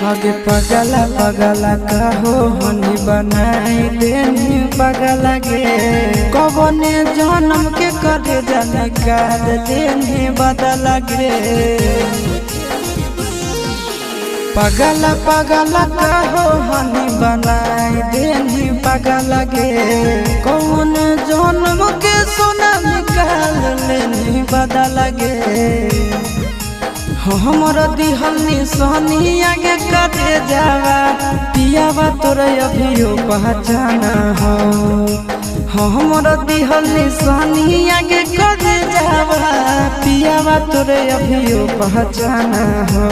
आगे पगला पगला कहो हनी बनाई देनी पगला गे कबने जन्म के करे जाने काल देनी बदला गे पगला पगला कहो हनी बनाई देनी पगला गे कौन जन्म के सोना निकाल लेनी बदला गे हमर दिहल निशानी आगे कटे जावा पियावा तोरे अभियो पहचाना हो हमर दिहल निशानी आगे कटे जावा पियावा तोरे अभियो पहचाना हो।